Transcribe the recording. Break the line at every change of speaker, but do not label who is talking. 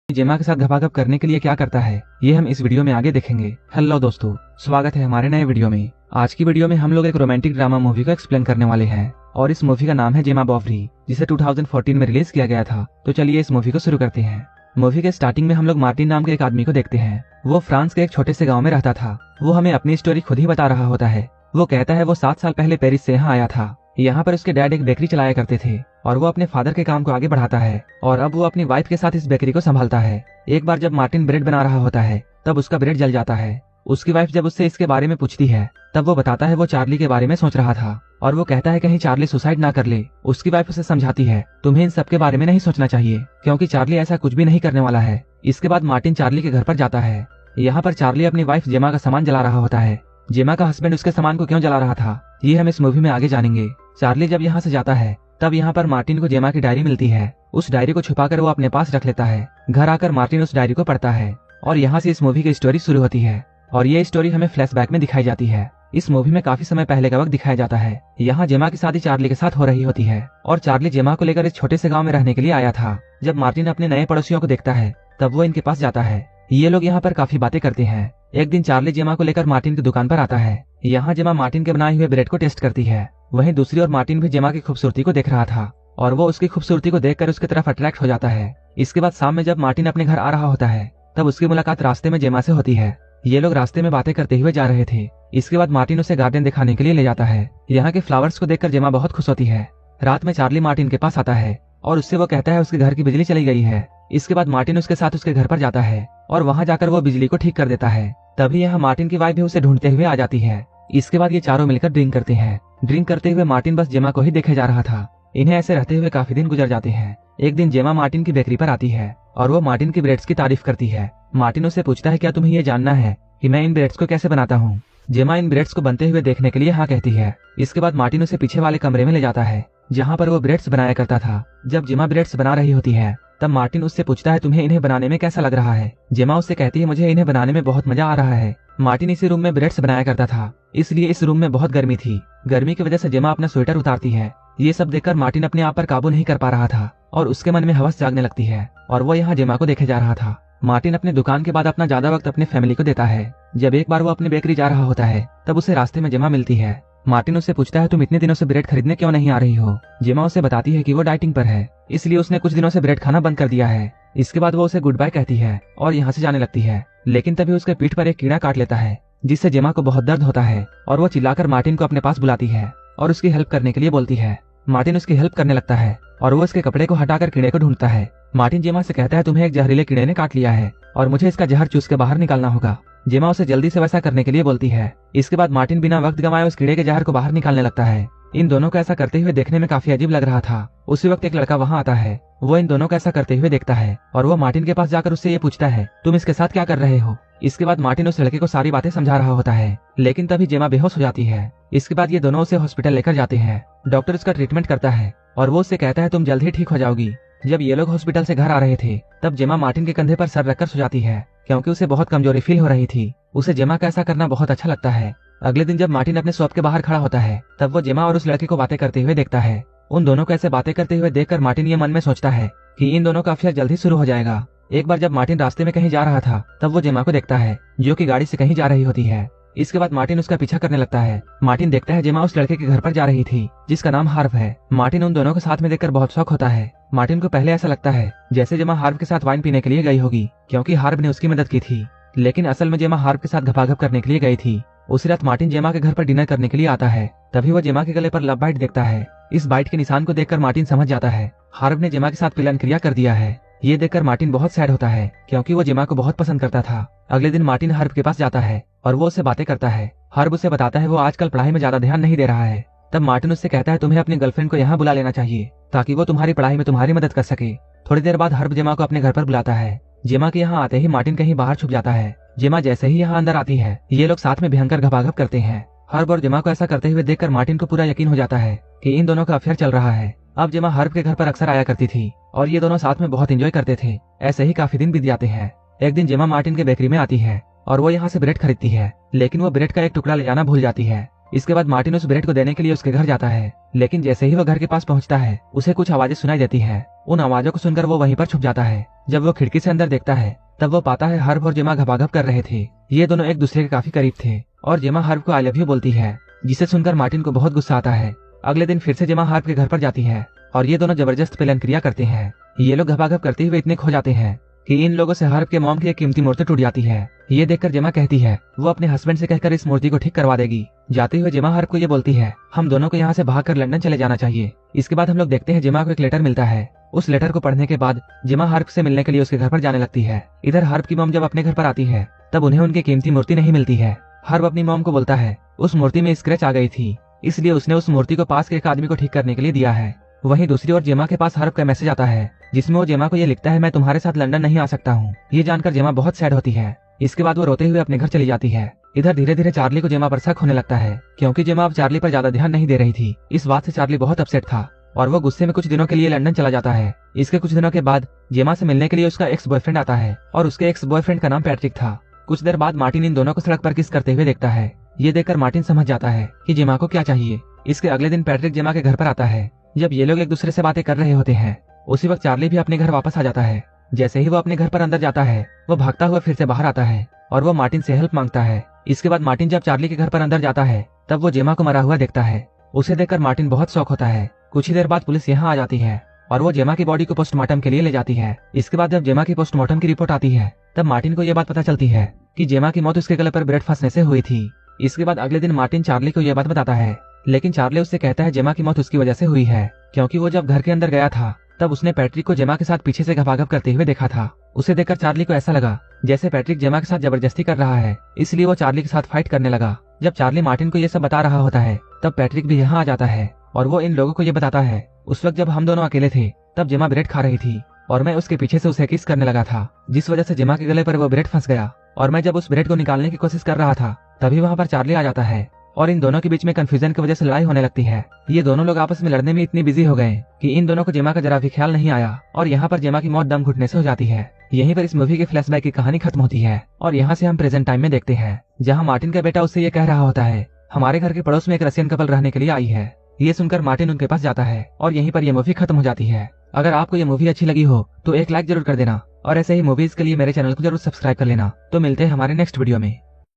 जेमा के साथ घपाघप करने के लिए क्या करता है, ये हम इस वीडियो में आगे देखेंगे। हेलो दोस्तों, स्वागत है हमारे नए वीडियो में। आज की वीडियो में हम लोग एक रोमांटिक ड्रामा मूवी को एक्सप्लेन करने वाले हैं और इस मूवी का नाम है जेमा बॉवरी, जिसे 2014 में रिलीज किया गया था। तो चलिए इस मूवी को शुरू करते हैं। मूवी के स्टार्टिंग में हम लोग मार्टिन नाम के एक आदमी को देखते हैं। वो फ्रांस के एक छोटे से गाँव में रहता था। वो हमें अपनी स्टोरी खुद ही बता रहा होता है। वो कहता है वो 7 साल पहले पेरिस से यहाँ आया था। यहाँ पर उसके डैड एक बेकरी चलाया करते थे और वो अपने फादर के काम को आगे बढ़ाता है और अब वो अपनी वाइफ के साथ इस बेकरी को संभालता है। एक बार जब मार्टिन ब्रेड बना रहा होता है तब उसका ब्रेड जल जाता है। उसकी वाइफ जब उससे इसके बारे में पूछती है तब वो बताता है वो चार्ली के बारे में सोच रहा था और वो कहता है कहीं चार्ली सुसाइड ना कर ले। उसकी वाइफ उसे समझाती है तुम्हें इन सब के बारे में नहीं सोचना चाहिए क्योंकि चार्ली ऐसा कुछ भी नहीं करने वाला है। इसके बाद मार्टिन चार्ली के घर पर जाता है। यहाँ पर चार्ली अपनी वाइफ जेमा का सामान जला रहा होता है। जेमा का हस्बैंड उसके सामान को क्यों जला रहा था ये हम इस मूवी में आगे जानेंगे। चार्ली जब यहाँ से जाता है तब यहाँ पर मार्टिन को जेमा की डायरी मिलती है। उस डायरी को छुपाकर वो अपने पास रख लेता है। घर आकर मार्टिन उस डायरी को पढ़ता है और यहाँ से इस मूवी की स्टोरी शुरू होती है और ये स्टोरी हमें फ्लैशबैक में दिखाई जाती है। इस मूवी में काफी समय पहले का वक्त दिखाया जाता है। यहाँ जेमा की शादी चार्ली के साथ हो रही होती है और चार्ली जेमा को लेकर इस छोटे से गाँव में रहने के लिए आया था। जब मार्टिन अपने नए पड़ोसियों को देखता है तब वो इनके पास जाता है। ये लोग यहाँ पर काफी बातें करते हैं। एक दिन चार्ली जेमा को लेकर मार्टिन की दुकान पर आता है। यहाँ जेमा मार्टिन के बनाए हुए ब्रेड को टेस्ट करती है। वहीं दूसरी ओर मार्टिन भी जेमा की खूबसूरती को देख रहा था और वो उसकी खूबसूरती को देखकर उसकी तरफ अट्रैक्ट हो जाता है। इसके बाद शाम में जब मार्टिन अपने घर आ रहा होता है तब उसकी मुलाकात रास्ते में जेमा से होती है। ये लोग रास्ते में बातें करते हुए जा रहे थे। इसके बाद मार्टिन उसे गार्डन दिखाने के लिए ले जाता है। यहाँ के फ्लावर्स को देखकर जेमा बहुत खुश होती है। रात में चार्ली मार्टिन के पास आता है और उससे वो कहता है उसके घर की बिजली चली गई है। इसके बाद मार्टिन उसके साथ उसके घर पर जाता है और वहाँ जाकर वो बिजली को ठीक कर देता है। तभी यहाँ मार्टिन की वाइफ भी उसे ढूंढते हुए आ जाती है। इसके बाद ये चारों मिलकर ड्रिंक करते हैं। ड्रिंक करते हुए मार्टिन बस जेमा को ही देखे जा रहा था। इन्हें ऐसे रहते हुए काफी दिन गुजर जाते हैं। एक दिन जेमा मार्टिन की बेकरी पर आती है और वो मार्टिन की ब्रेड्स की तारीफ करती है। मार्टिन उससे पूछता है क्या तुम्हें ये जानना है कि मैं इन ब्रेड्स को कैसे बनाता हूँ। जेमा इन ब्रेड्स को बनते हुए देखने के लिए हाँ कहती है। इसके बाद मार्टिन उसे पीछे वाले कमरे में ले जाता है जहाँ पर वो ब्रेड्स बनाया करता था। जब जेमा ब्रेड्स बना रही होती है तब मार्टिन उससे पूछता है तुम्हें इन्हें बनाने में कैसा लग रहा है। जेमा उससे कहती है मुझे इन्हें बनाने में बहुत मजा आ रहा है। मार्टिन इसी रूम में ब्रेड्स बनाया करता था, इसलिए इस रूम में बहुत गर्मी थी। गर्मी की वजह से जेमा अपना स्वेटर उतारती है। ये सब देखकर मार्टिन अपने आप पर काबू नहीं कर पा रहा था और उसके मन में हवस जागने लगती है और वो यहाँ जेमा को देखे जा रहा था। मार्टिन अपने दुकान के बाद अपना ज्यादा वक्त अपने फैमिली को देता है। जब एक बार वो अपनी बेकरी जा रहा होता है तब उसे रास्ते में जेमा मिलती है। मार्टिन उससे पूछता है तुम इतने दिनों से ब्रेड खरीदने क्यों नहीं आ रही हो। जेमा उसे बताती है कि वो डाइटिंग पर है, इसलिए उसने कुछ दिनों से ब्रेड खाना बंद कर दिया है। इसके बाद वो उसे गुड बाय कहती है और यहाँ से जाने लगती है। लेकिन तभी उसके पीठ पर एक कीड़ा काट लेता है जिससे जेमा को बहुत दर्द होता है और वो चिल्लाकर मार्टिन को अपने पास बुलाती है और उसकी हेल्प करने के लिए बोलती है। मार्टिन उसकी हेल्प करने लगता है और वो उसके कपड़े को हटाकर कीड़े को ढूंढता है। मार्टिन जेमा से कहता है तुम्हें एक जहरीले कीड़े ने काट लिया है और मुझे इसका जहर चूस के बाहर निकालना होगा। जेमा उसे जल्दी से वैसा करने के लिए बोलती है। इसके बाद मार्टिन बिना वक्त गंवाए उस कीड़े के जहर को बाहर निकालने लगता है। इन दोनों को ऐसा करते हुए देखने में काफी अजीब लग रहा था। उसी वक्त एक लड़का वहाँ आता है। वो इन दोनों को ऐसा करते हुए देखता है और वो मार्टिन के पास जाकर उससे ये पूछता है तुम इसके साथ क्या कर रहे हो। इसके बाद मार्टिन उस लड़के को सारी बातें समझा रहा होता है, लेकिन तभी जेमा बेहोश हो जाती है। इसके बाद ये दोनों उसे हॉस्पिटल लेकर जाते हैं। डॉक्टर उसका ट्रीटमेंट करता है और वो उससे कहता है तुम जल्द ही ठीक हो जाओगी। जब ये लोग हॉस्पिटल से घर आ रहे थे तब जेमा मार्टिन के कंधे पर सर रखकर सो जाती है क्योंकि उसे बहुत कमजोरी फील हो रही थी। उसे जेमा का ऐसा करना बहुत अच्छा लगता है। अगले दिन जब मार्टिन अपने शॉप के बाहर खड़ा होता है तब वो जेमा और उस लड़के को बातें करते हुए देखता है। उन दोनों को ऐसे बातें करते हुए देखकर मार्टिन ये मन में सोचता है कि इन दोनों का अफेयर जल्दी शुरू हो जाएगा। एक बार जब मार्टिन रास्ते में कहीं जा रहा था तब वो जेमा को देखता है जो कि गाड़ी से कहीं जा रही होती है। इसके बाद मार्टिन उसका पीछा करने लगता है। मार्टिन देखता है जेमा उस लड़के के घर पर जा रही थी जिसका नाम हार्व है। मार्टिन उन दोनों को साथ में देखकर बहुत शौक होता है। मार्टिन को पहले ऐसा लगता है जैसे जेमा हार्व के साथ वाइन पीने के लिए गई होगी क्योंकि हार्व ने उसकी मदद की थी, लेकिन असल में जेमा हार्व के साथ घपाघप करने के लिए गई थी। उसी रात मार्टिन जेमा के घर पर डिनर करने के लिए आता है। तभी वो जेमा के गले पर लव बाइट देखता है। इस बाइट के निशान को देखकर मार्टिन समझ जाता है हार्व ने जेमा के साथ मिलन क्रिया कर दिया है। ये देखकर मार्टिन बहुत सैड होता है क्योंकि वो जेमा को बहुत पसंद करता था। अगले दिन मार्टिन हार्व के पास जाता है और वो उससे बातें करता है। हार्व उसे बताता है वो आजकल पढ़ाई में ज्यादा ध्यान नहीं दे रहा है। तब मार्टिन उससे कहता है तुम्हें अपनी गर्लफ्रेंड को यहाँ बुला लेना चाहिए ताकि वो तुम्हारी पढ़ाई में तुम्हारी मदद कर सके। थोड़ी देर बाद हार्व जेमा को अपने घर पर बुलाता है। जेमा के यहाँ आते ही मार्टिन कहीं बाहर छुप जाता है। जेमा जैसे ही यहाँ अंदर आती है ये लोग साथ में भयंकर घपाघप करते हैं। हार्व और जेमा को ऐसा करते हुए देखकर मार्टिन को पूरा यकीन हो जाता है कि इन दोनों का अफेयर चल रहा है। अब जेमा हार्व के घर पर अक्सर आया करती थी और ये दोनों साथ में बहुत एंजॉय करते थे। ऐसे ही काफी दिन बीत जाते हैं। एक दिन जेमा मार्टिन के बेकरी में आती है और वो यहाँ से ब्रेड खरीदती है, लेकिन वो ब्रेड का एक टुकड़ा ले जाना भूल जाती है। इसके बाद मार्टिन उस ब्रेड को देने के लिए उसके घर जाता है, लेकिन जैसे ही वो घर के पास पहुंचता है उसे कुछ आवाजें सुनाई देती है। उन आवाजों को सुनकर वो वहीं पर छुप जाता है। जब वो खिड़की से अंदर देखता है तब वो पाता है हर्ब और जेमा घबाघब कर रहे थे। ये दोनों एक दूसरे के काफी करीब थे और जेमा हर्ब को आई लव यू बोलती है, जिसे सुनकर मार्टिन को बहुत गुस्सा आता है। अगले दिन फिर से जेमा हर्ब के घर पर जाती है और ये दोनों जबरदस्त पेलन क्रिया करते हैं। ये लोग घबाघब करते हुए इतने खो जाते हैं कि इन लोगों से हर्ब के मॉम की एक कीमती मूर्ति टूट जाती है। ये देखकर जेमा कहती है वो अपने हस्बैंड से कहकर इस मूर्ति को ठीक करवा देगी। जाते हुए जेमा हर्ब को ये बोलती है हम दोनों को यहाँ से भागकर लंदन चले जाना चाहिए। इसके बाद हम लोग देखते हैं जेमा को एक लेटर मिलता है। उस लेटर को पढ़ने के बाद जेमा हर्ब से मिलने के लिए उसके घर पर जाने लगती है। इधर हर्ब की मॉम जब अपने घर पर आती है तब उन्हें उनकी कीमती मूर्ति नहीं मिलती है। हर्ब अपनी मॉम को बोलता है उस मूर्ति में स्क्रैच आ गई थी, इसलिए उसने उस मूर्ति को पास के एक आदमी को ठीक करने के लिए दिया है। वहीं दूसरी ओर जेमा के पास हर्ब का मैसेज आता है जिसमें वो जेमा को ये लिखता है मैं तुम्हारे साथ लंदन नहीं आ सकता हूँ। ये जानकर जेमा बहुत सैड होती है। इसके बाद वो रोते हुए अपने घर चली जाती है। इधर धीरे धीरे चार्ली को जेमा पर शक होने लगता है क्योंकि जेमा अब चार्ली पर ज्यादा ध्यान नहीं दे रही थी। इस बात से चार्ली बहुत अपसेट था और वो गुस्से में कुछ दिनों के लिए लंदन चला जाता है। इसके कुछ दिनों के बाद जेमा से मिलने के लिए उसका एक्स बॉयफ्रेंड आता है और उसके एक्स बॉयफ्रेंड का नाम पैट्रिक था। कुछ देर बाद मार्टिन इन दोनों को सड़क पर किस करते हुए देखता है। ये देखकर मार्टिन समझ जाता है कि जेमा को क्या चाहिए। इसके अगले दिन पैट्रिक जेमा के घर पर आता है। जब ये लोग एक दूसरे से बातें कर रहे होते हैं उसी वक्त चार्ली भी अपने घर वापस आ जाता है। जैसे ही वो अपने घर पर अंदर जाता है वो भागता हुआ फिर से बाहर आता है और वो मार्टिन से हेल्प मांगता है। इसके बाद मार्टिन जब चार्ली के घर पर अंदर जाता है तब वो जेमा को मरा हुआ देखता है। उसे देखकर मार्टिन बहुत शॉक होता है। कुछ ही देर बाद पुलिस यहाँ आ जाती है और वो जेमा की बॉडी को पोस्टमार्टम के लिए ले जाती है। इसके बाद जब जेमा की पोस्टमार्टम की रिपोर्ट आती है तब मार्टिन को यह बात पता चलती है कि जेमा की मौत उसके गले पर ब्लेड फंसने से हुई थी। इसके बाद अगले दिन मार्टिन चार्ली को यह बात बताता है, लेकिन चार्ली उससे कहता है जेमा की मौत उसकी वजह से हुई है क्योंकि वो जब घर के अंदर गया था तब उसने पैट्रिक को जेमा के साथ पीछे से घबाघब करते हुए देखा था। उसे देखकर चार्ली को ऐसा लगा जैसे पैट्रिक जेमा के साथ जबरदस्ती कर रहा है, इसलिए वो चार्ली के साथ फाइट करने लगा। जब चार्ली मार्टिन को ये सब बता रहा होता है तब पैट्रिक भी यहाँ आ जाता है और वो इन लोगों को ये बताता है उस वक्त जब हम दोनों अकेले थे तब जेमा ब्रेड खा रही थी और मैं उसके पीछे से उसे किस करने लगा था, जिस वजह से जेमा के गले पर वो ब्रेड फंस गया और मैं जब उस ब्रेड को निकालने की कोशिश कर रहा था तभी वहाँ पर चार्ली आ जाता है और इन दोनों के बीच में कंफ्यूजन की वजह से लड़ाई होने लगती है। ये दोनों लोग आपस में लड़ने में इतनी बिजी हो गए कि इन दोनों को जेमा का जरा भी ख्याल नहीं आया और यहाँ पर जेमा की मौत दम घुटने से हो जाती है। यहीं पर इस मूवी के फ्लैशबैक की कहानी खत्म होती है और यहाँ से हम प्रेजेंट टाइम में देखते हैं जहाँ मार्टिन का बेटा उससे ये कह रहा होता है हमारे घर के पड़ोस में एक रशियन कपल रहने के लिए आई है। ये सुनकर मार्टिन उनके पास जाता है और यहीं पर यह मूवी खत्म हो जाती है। अगर आपको ये मूवी अच्छी लगी हो तो एक लाइक जरूर कर देना और ऐसे ही मूवीज के लिए मेरे चैनल को जरूर सब्सक्राइब कर लेना। तो मिलते हैं हमारे नेक्स्ट वीडियो में।